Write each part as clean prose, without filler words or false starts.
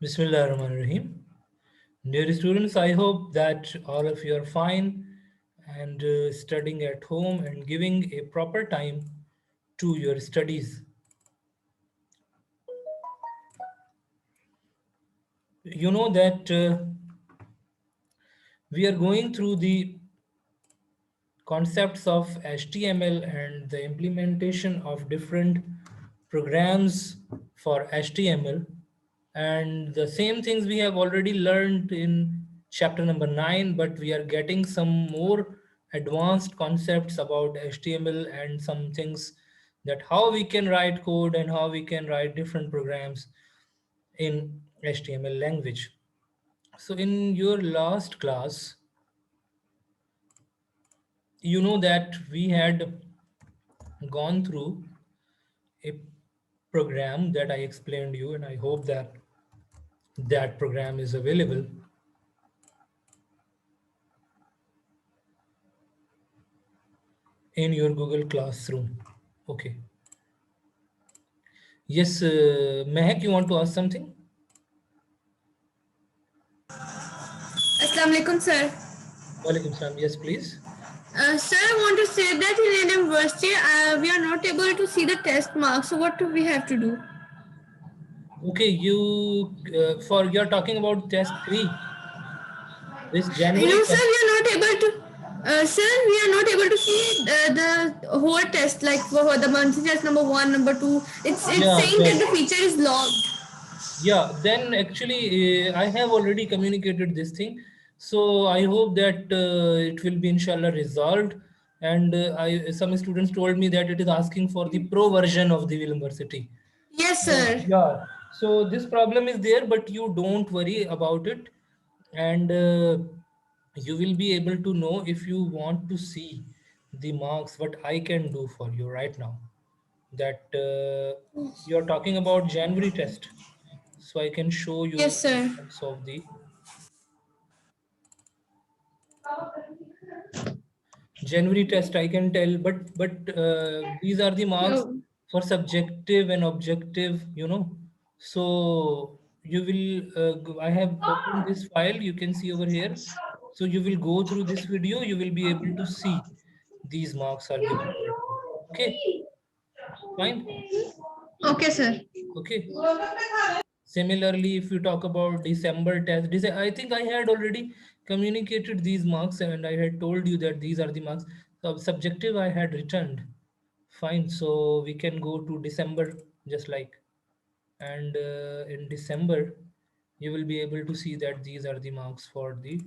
Bismillahirrahmanirrahim. Dear students, I hope that all of you are fine and studying at home and giving a proper time to your studies. You know that we are going through the concepts of HTML and the implementation of different programs for HTML, and the same things we have already learned in chapter number 9, but we are getting some more advanced concepts about HTML and some things that how we can write code and how we can write different programs in HTML language. So in your last class, you know that we had gone through a program that I explained you, and I hope that that program is available in your Google Classroom. Okay. Yes, Mehak, you want to ask something? Assalamu alaikum, sir. Walaikum salam. Yes, please. Sir, I want to say that in an university we are not able to see the test marks. So what do we have to do? Okay, you you're talking about test 3, this No, January sir, test. we are not able to. Sir, we are not able to see the whole test, like for the monthly test number one, number two. It's Yeah, saying that then the feature is logged. then actually I have already communicated this thing. So I hope that it will be inshallah resolved. And I some students told me that it is asking for the pro version of the university. Yes, So sir. yeah, so this problem is there, but you don't worry about it, and you will be able to know if you want to see the marks. What I can do for you right now, that you are talking about January test, so I can show you Yes, sir. results of the January test. I can tell, but these are the marks No. for subjective and objective. So you will. I have opened this file. You can see over here. So you will go through this video. You will be able to see these marks are given right now. Okay, fine. Okay, sir. Okay. Similarly, if you talk about December test, I think I had already communicated these marks and I had told you that these are the marks. So subjective I had returned. Fine, so we can go to December just like, and in December, you will be able to see that these are the marks for the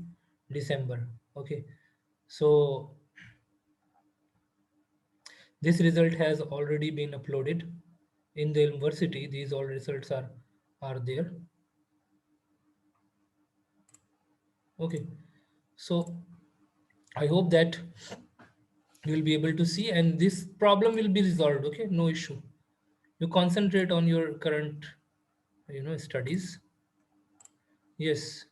December. Okay, so this result has already been uploaded in the university. These all results are there. Okay, so I hope that you will be able to see and this problem will be resolved. Okay, no issue. You concentrate on your current studies. Yes,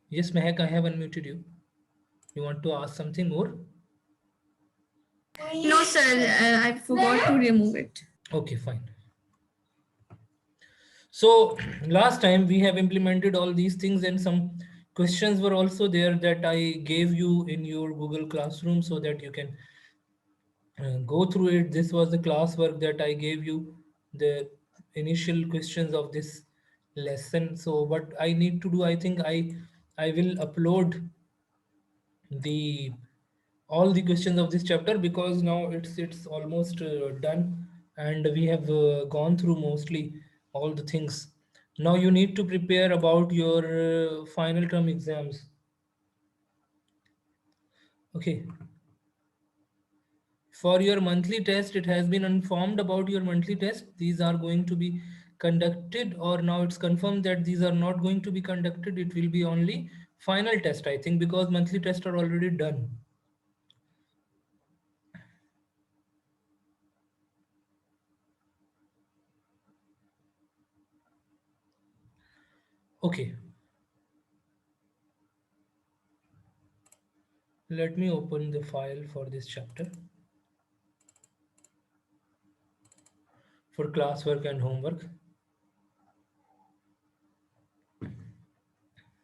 yes, Mehak, I have unmuted you. You want to ask something more? No, sir. I forgot to remove it. Okay, fine. So last time we have implemented all these things and some questions were also there that I gave you in your Google Classroom so that you can go through it. This was the classwork that I gave you, the initial questions of this lesson. So what I need to do, I think I will upload the all the questions of this chapter because now it's almost done and we have gone through mostly all the things. Now you need to prepare about your final term exams. Okay, for your monthly test, it has been informed about your monthly test. These are going to be conducted, or now it's confirmed that these are not going to be conducted. It will be only final test, I think, because monthly tests are already done. Okay. Let me open the file for this chapter for classwork and homework.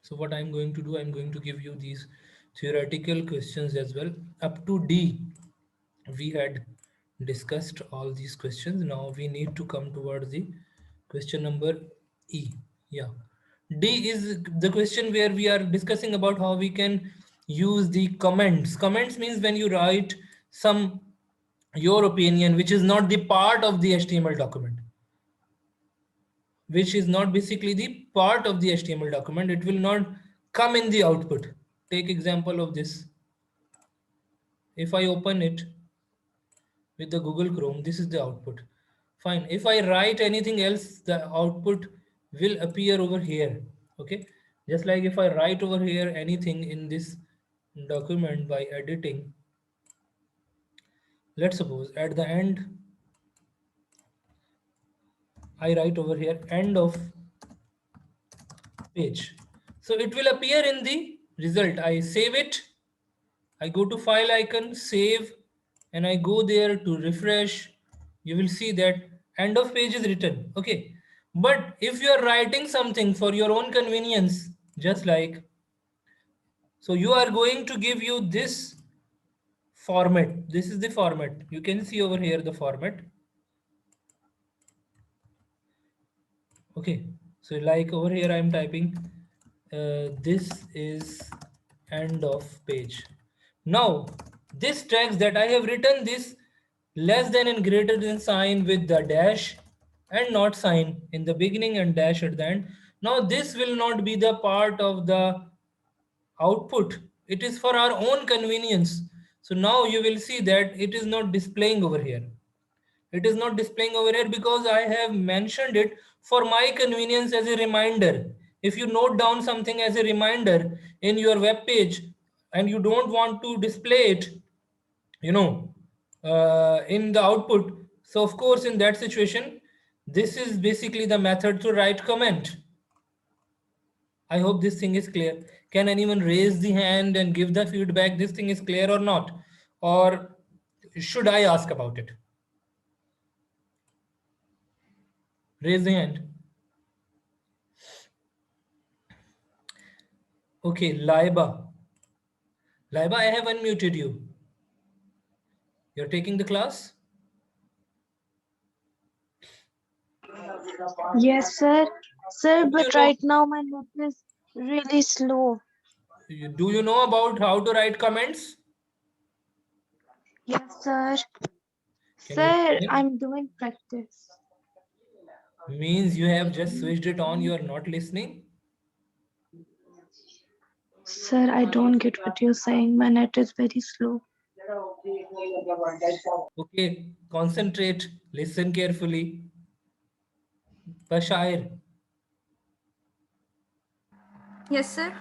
So what I'm going to do, I'm going to give you these theoretical questions as well. Up to D, we had discussed all these questions. Now we need to come towards the question number E. Yeah. D is the question where we are discussing about how we can use the comments. Comments means when you write some your opinion which is not the part of the HTML document, which is not basically the part of the HTML document. It will not come in the output. Take example of this. If I open it with the Google Chrome, this is the output. Fine. If I write anything else, the output will appear over here. Okay. Just like if I write over here anything in this document by editing, let's suppose at the end, I write over here end of page. So it will appear in the result. I save it. I go to file icon, save, and I go there to refresh. You will see that end of page is written. Okay. But if you are writing something for your own convenience, just like, so you are going to give you this format. This is the format. You can see over here the format. Okay. So like over here, I'm typing, this is end of page. Now, this text that I have written this less than and greater than sign with the dash and not sign in the beginning and dash at the end. Now, this will not be the part of the output. It is for our own convenience. So now you will see that it is not displaying over here. It is not displaying over here because I have mentioned it for my convenience as a reminder. If you note down something as a reminder in your web page and you don't want to display it, you know, in the output. So of course, in that situation, this is basically the method to write comment. I hope this thing is clear. Can anyone raise the hand and give the feedback? This thing is clear or not? Or should I ask about it? Raise the hand. Okay, Laiba. Laiba, I have unmuted you. You're taking the class? Yes, sir. Sir, Do you but know, right now my net is really slow. do you know about how to write comments? Yes, sir. Can you Sir, explain? I'm doing practice. Means you have just switched it on, you are not listening? Sir, I don't get what you're saying. My net is very slow. Okay, concentrate, listen carefully. Bashair, Yes, sir.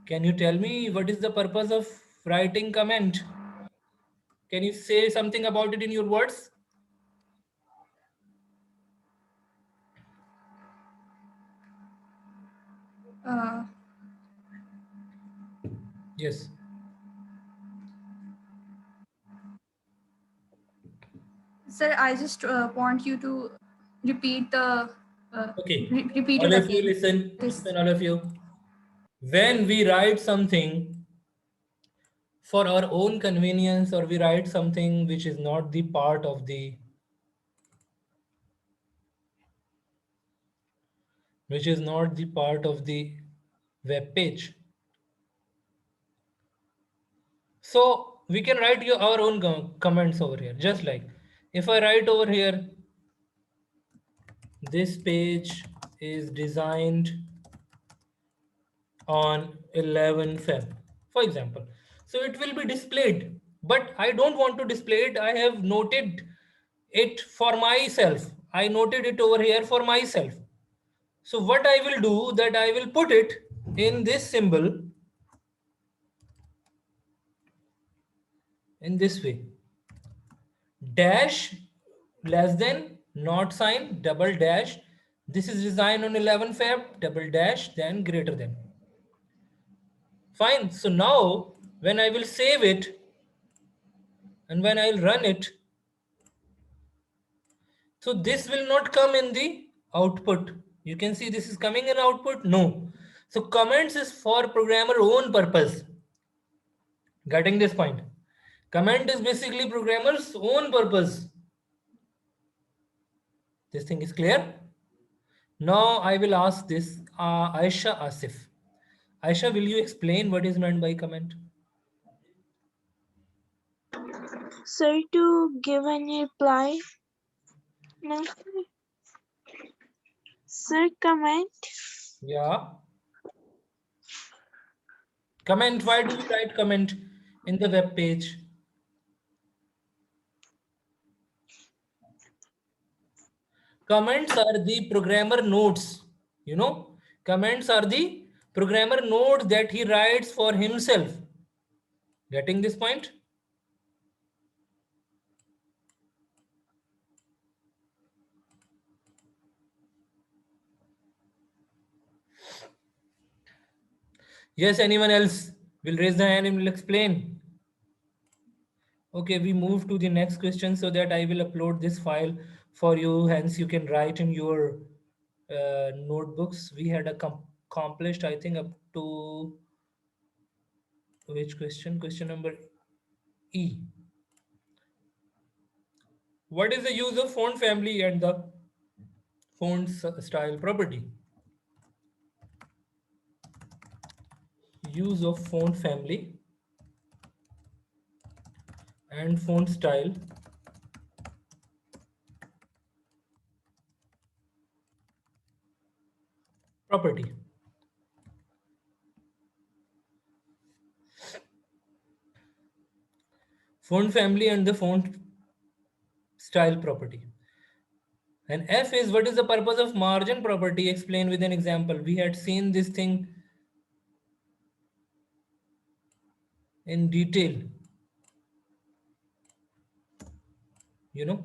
can you tell me what is the purpose of writing comment? Can you say something about it in your words? Uh, Yes. Sir, I just want you to repeat the Okay. repeat All it of you again. listen. This. Listen, all of you. When we write something for our own convenience or we write something which is not the part of the web page, so we can write our own comments over here. Just like if I write over here, this page is designed on 11 Feb, for example. So it will be displayed, but I don't want to display it. I have noted it for myself. I noted it over here for myself. So what I will do that I will put it in this symbol in this way. Dash less than, not sign, double dash. This is designed on 11 Feb, double dash, then greater than. Fine. So now when I will save it and when I'll run it, so this will not come in the output. You can see this is coming in output. No. So comments is for programmer own purpose. Getting this point? Comment is basically programmer's own purpose. This thing is clear? Now I will ask this Aisha Asif. Aisha, will you explain what is meant by comment? Sir, to give any reply? No. Sir, comment? Yeah. Comment. Why do we write comment in the web page? Comments are the programmer notes. You know, comments are the programmer notes that he writes for himself. Getting this point? Yes, anyone else will raise the hand and will explain. Okay, we move to the next question so that I will upload this file for you. Hence, you can write in your notebooks. We had accomplished, I think, up to which question? Question number E. What is the use of font family and the font style property? Use of font family and font style property. Font family and the font style property. And F is what is the purpose of margin property? Explain with an example. We had seen this thing in detail. You know,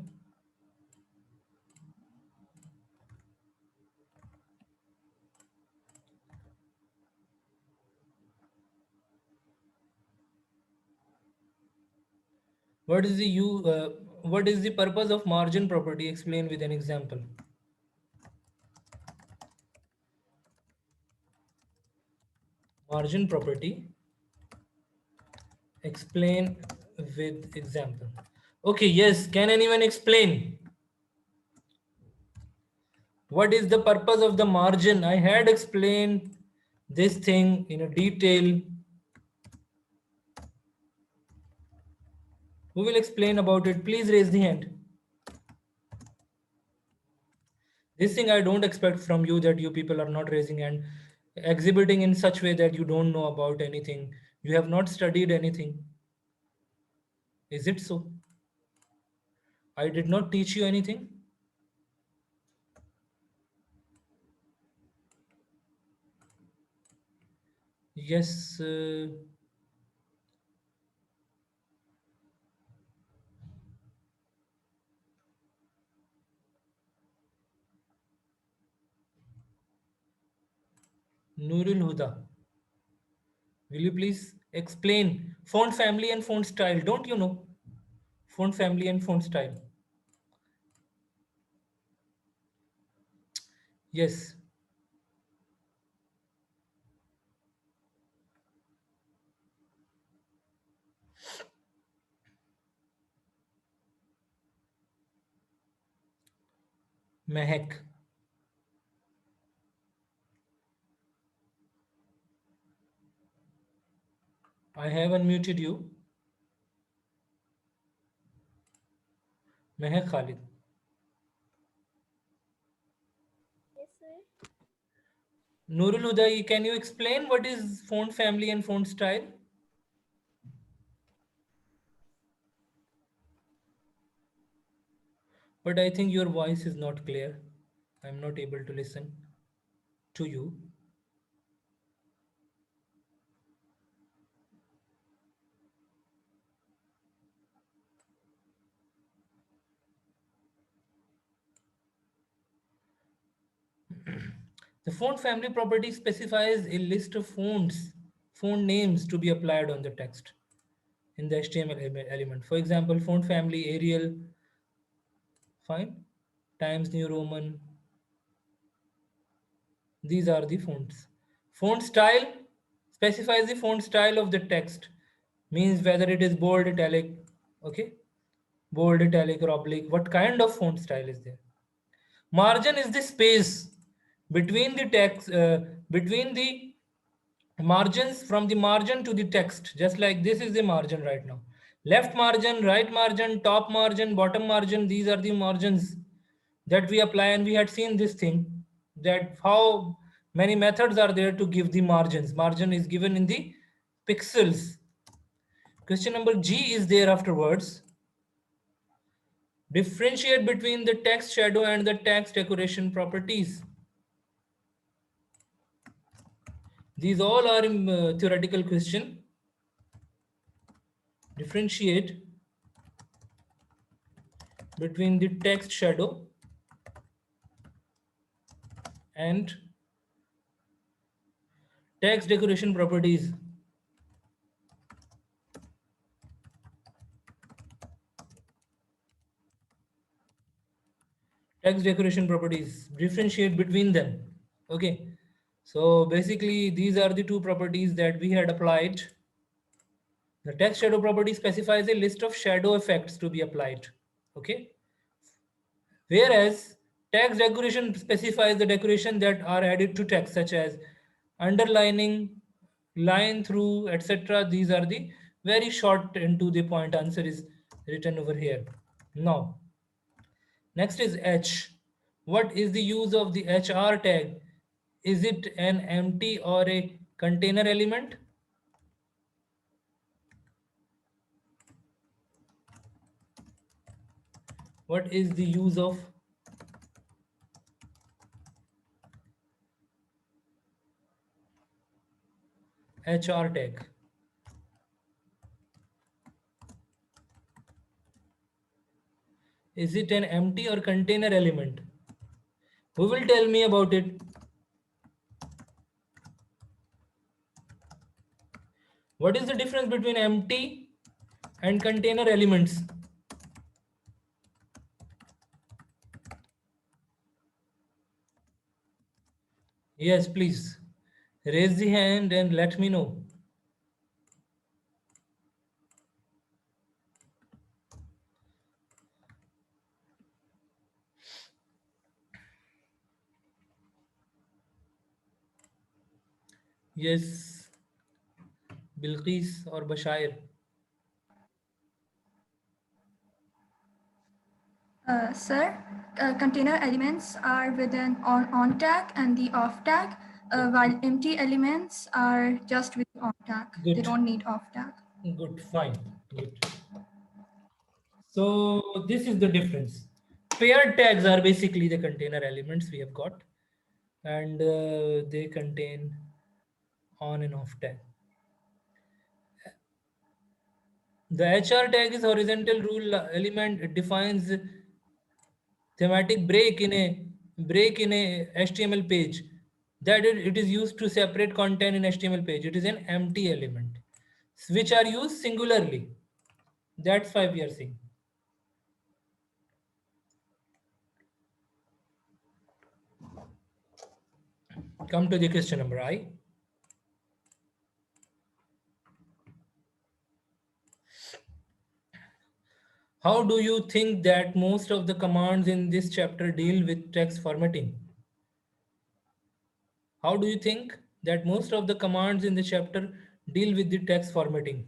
what is what is the purpose of margin property? Explain with an example. Margin property. Explain with example. Okay, yes. Can anyone explain? What is the purpose of the margin? I had explained this thing in a detail. Who will explain about it? Please raise the hand. This thing I don't expect from you, that you people are not raising and exhibiting in such way that you don't know about anything. You have not studied anything. Is it so? I did not teach you anything. Yes. Nurul Huda. Will you please explain font family and font style? Don't you know? Font family and font style. Yes. Mehak. I have unmuted you. Mehak Khalid. Yes, sir. Nurul Huda, can you explain what is font family and font style? But I think your voice is not clear. I'm not able to listen to you. The font family property specifies a list of fonts font names to be applied on the text in the HTML element. For example, font family Arial, fine, Times New Roman. These are the fonts. Font style specifies the font style of the text, means whether it is bold, italic, okay, bold, italic, or oblique. What kind of font style is there? Margin is the space between the text, between the margins, from the margin to the text. Just like this is the margin right now. Left margin, right margin, top margin, bottom margin. These are the margins that we apply, and we had seen this thing, that how many methods are there to give the margins. Margin is given in the pixels. Question number G is there afterwards. Differentiate between the text shadow and the text decoration properties. These all are theoretical question. Differentiate between the text shadow and text decoration properties. Text decoration properties, differentiate between them. Okay, so basically these are the two properties that we had applied. The text shadow property specifies a list of shadow effects to be applied. Okay, whereas text decoration specifies the decoration that are added to text, such as underlining, line through, etc. These are the very short and to the point answer is written over here. Now next is H. What is the use of the HR tag? Is it an empty or a container element? What is the use of HR tag? Is it an empty or container element? Who will tell me about it? What is the difference between empty and container elements? Yes, please. Raise the hand and let me know. Yes, Bilqis or Bashair. Sir, container elements are with an on tag and the off tag, while empty elements are just with on tag. They Good. don't need off tag. Good, fine, good. So this is the difference. Paired tags are basically the container elements we have got, and they contain on and off tag. The HR tag is horizontal rule element. It defines thematic break in a HTML page. That it is used to separate content in HTML page. It is an empty element, which are used singularly. That's why we are seeing. Come to the question number I. How do you think that most of the commands in this chapter deal with text formatting? How do you think that most of the commands in the chapter deal with the text formatting?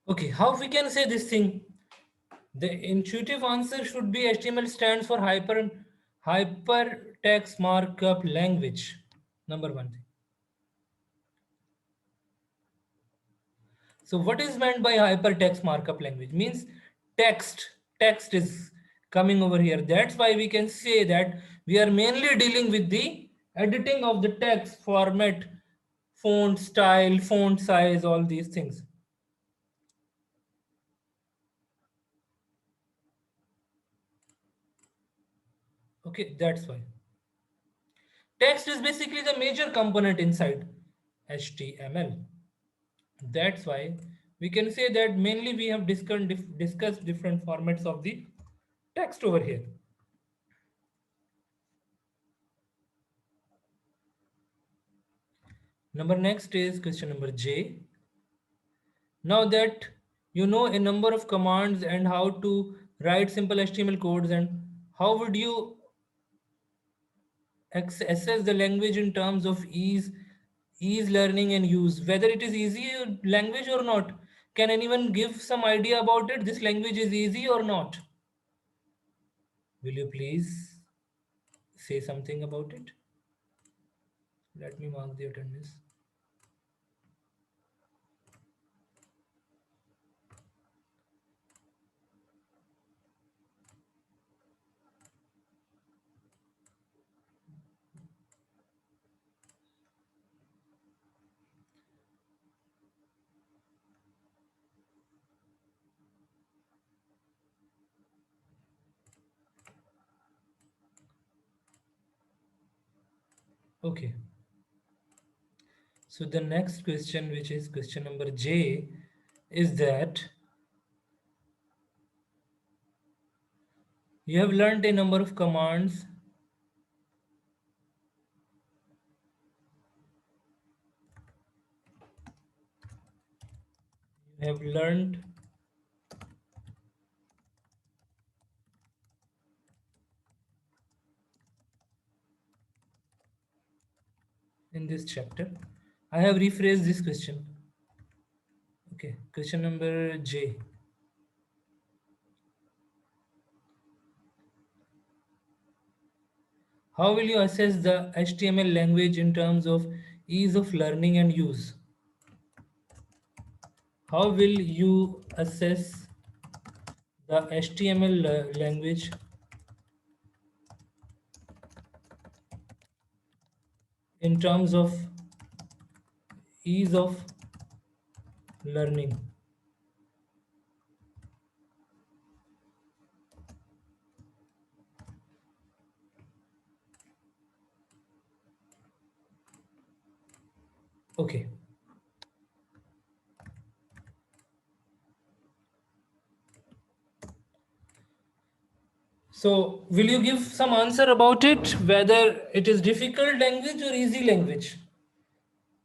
Okay, how we can say this thing? The intuitive answer should be HTML stands for hypertext markup language. Number one thing. So what is meant by hypertext markup language? Means text is coming over here. That's why we can say that we are mainly dealing with the editing of the text format, font style, font size, all these things. Okay, that's why. Text is basically the major component inside HTML. That's why we can say that mainly we have discussed different formats of the text over here. Number next is question number J. Now that you know a number of commands and how to write simple HTML codes, and how would you assess the language in terms of ease learning and use, whether it is easy language or not? Can anyone give some idea about it? This language is easy or not? Will you please say something about it? Let me mark the attendance. Okay. So the next question, which is question number J, is that you have learned a number of commands. You have learned in this chapter. I have rephrased this question. Okay, question number J. How will you assess the HTML language in terms of ease of learning and use? How will you assess the HTML language in terms of ease of learning? Okay. So will you give some answer about it, whether it is difficult language or easy language?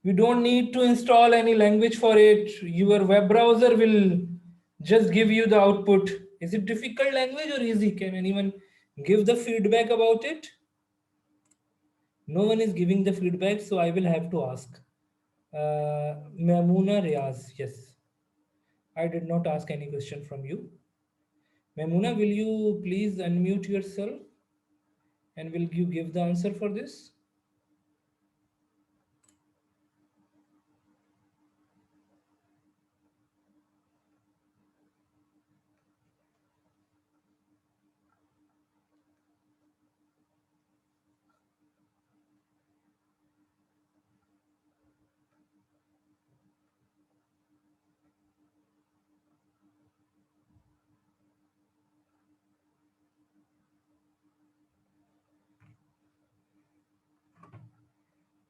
You don't need to install any language for it. Your web browser will just give you the output. Is it difficult language or easy? Can anyone give the feedback about it? No one is giving the feedback, so I will have to ask. Mamuna Riaz, yes. I did not ask any question from you. Mamuna, will you please unmute yourself and will you give the answer for this?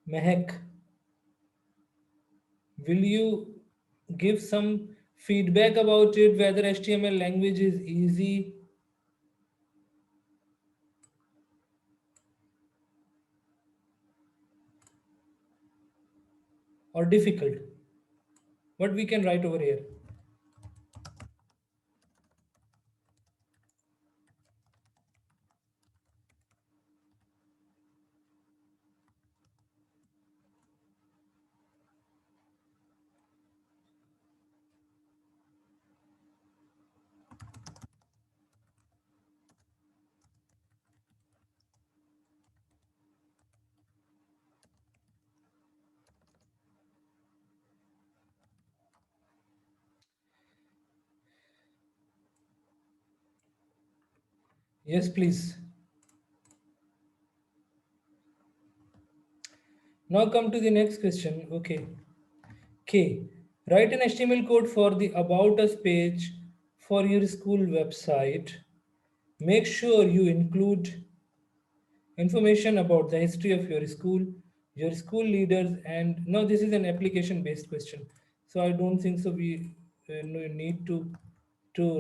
Mehak, will you give some feedback about it, whether HTML language is easy or difficult? What we can write over here? Yes, please. Now come to the next question. Okay. K. Write an HTML code for the About Us page for your school website. Make sure you include information about the history of your school leaders, and now this is an application based question. So I don't think so we need to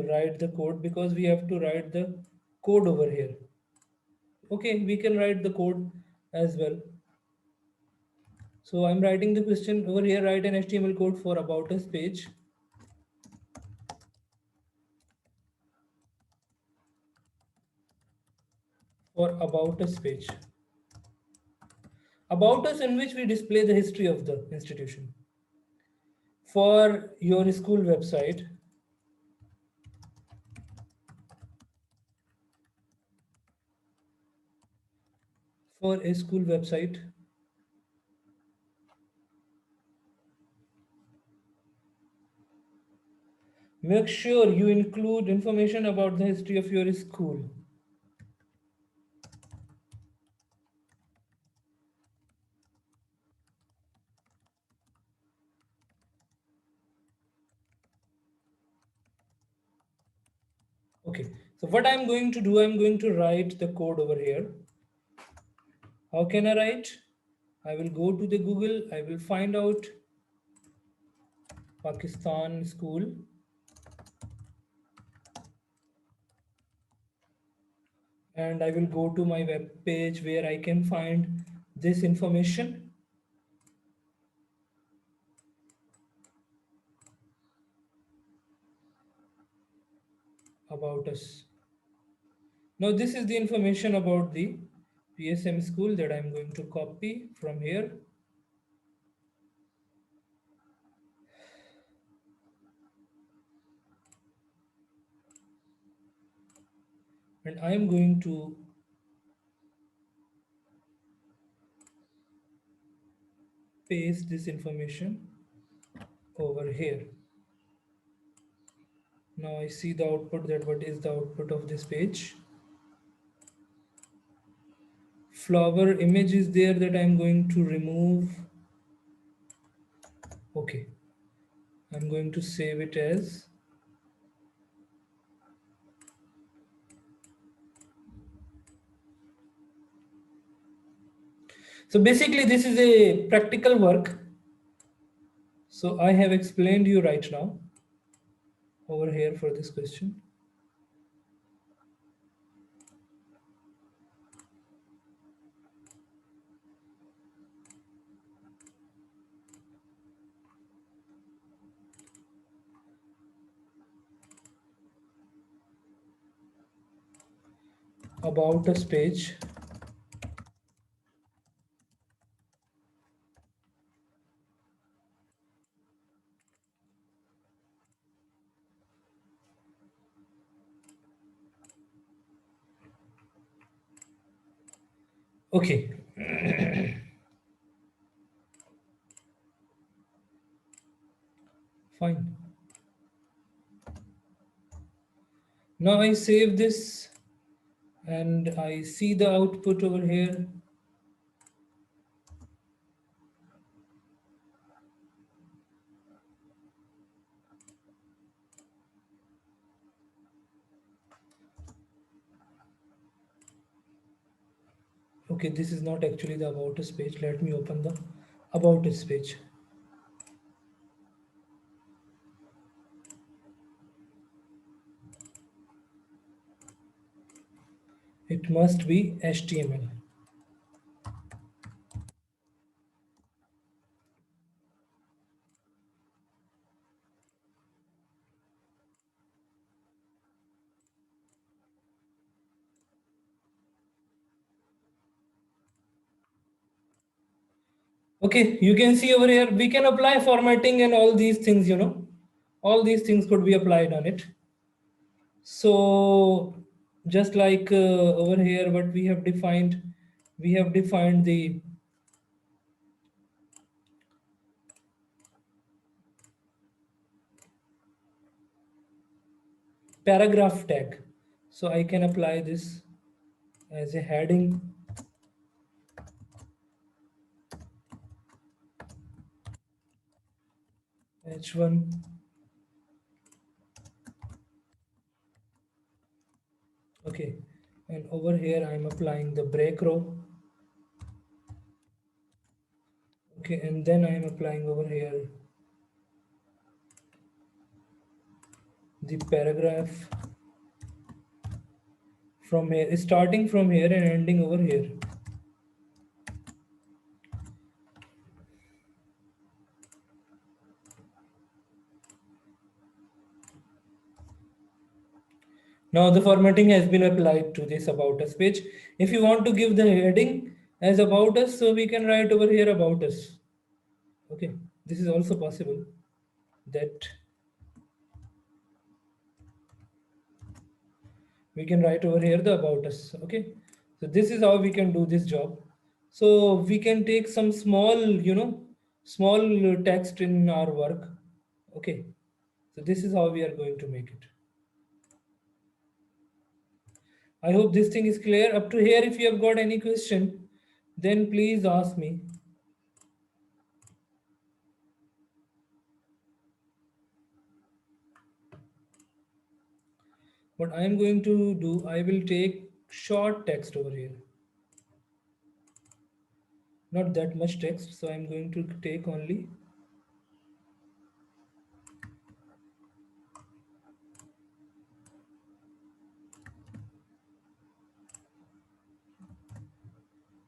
write the code, because we have to write the code over here. Okay, we can write the code as well. So I'm writing the question over here. Write an HTML code for About Us page. For About Us page. About Us, in which we display the history of the institution. For your school website, for a school website, make sure you include information about the history of your school. Okay, so what I'm going to do, I'm going to write the code over here. How can I write? I will go to the Google, I will find out Pakistan school. And I will go to my web page where I can find this information. About Us. Now this is the information about the PSM school that I'm going to copy from here. And I'm going to paste this information over here. Now I see the output, that what is the output of this page. Flower image is there that I'm going to remove. Okay, I'm going to save it as so basically this is a practical work. So I have explained you right now over here for this question. About Us page. Okay. Fine. Now I save this and I see the output over here. Okay, this is not actually the About Us page. Let me open the About Us page. It must be HTML. Okay, you can see over here, we can apply formatting and all these things, all these things could be applied on it. So just like over here, what we have defined the paragraph tag. So I can apply this as a heading. H1. Okay, and over here I'm applying the break row. Okay, and then I'm applying over here the paragraph from here, starting from here and ending over here. Now the formatting has been applied to this about us page. If you want to give the heading as about us, so we can write over here about us. Okay, this is also possible that we can write over here the about us. Okay, so this is how we can do this job. So we can take some small, small text in our work. Okay, so this is how we are going to make it. I hope this thing is clear up to here. If you have got any question, then please ask me. What I am going to do, I will take short text over here. Not that much text, so I'm going to take only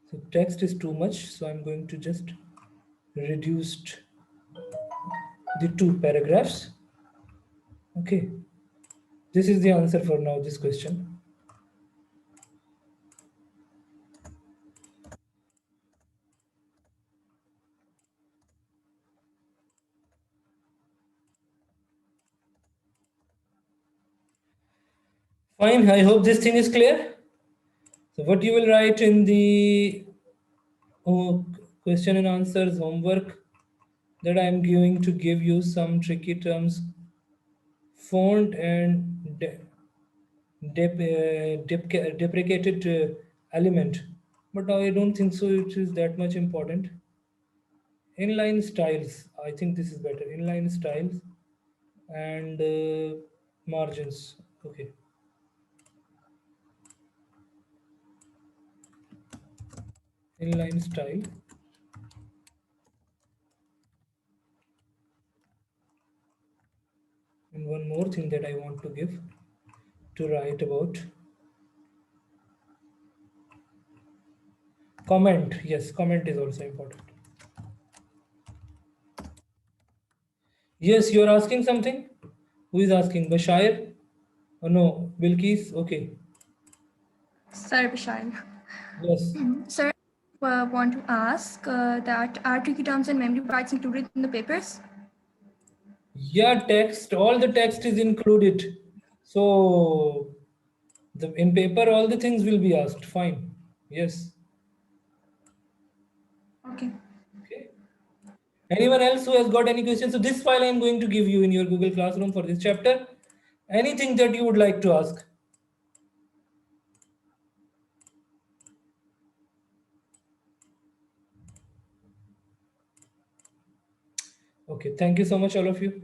so text is too much, so I'm going to just reduce the 2 paragraphs. Okay, this is the answer for now, this question. Fine, I hope this thing is clear. So what you will write in the question and answers homework, that I am going to give you some tricky terms, font and deprecated element, but I don't think so it is that much important. Inline styles, I think this is better. Inline styles and margins. Okay. Inline style. And one more thing that I want to give to write about. Comment. Yes, comment is also important. Yes, you are asking something? Who is asking? Bashir? Oh no, Bilkis? Okay. Sir Vishal. Yes. Sir, want to ask that are tricky terms and memory bytes included in the papers? Yeah, text, all the text is included. So in paper, all the things will be asked. Fine. Yes. Okay. Okay. Anyone else who has got any questions? So this file I'm going to give you in your Google Classroom for this chapter. Anything that you would like to ask? Okay. Thank you so much, all of you.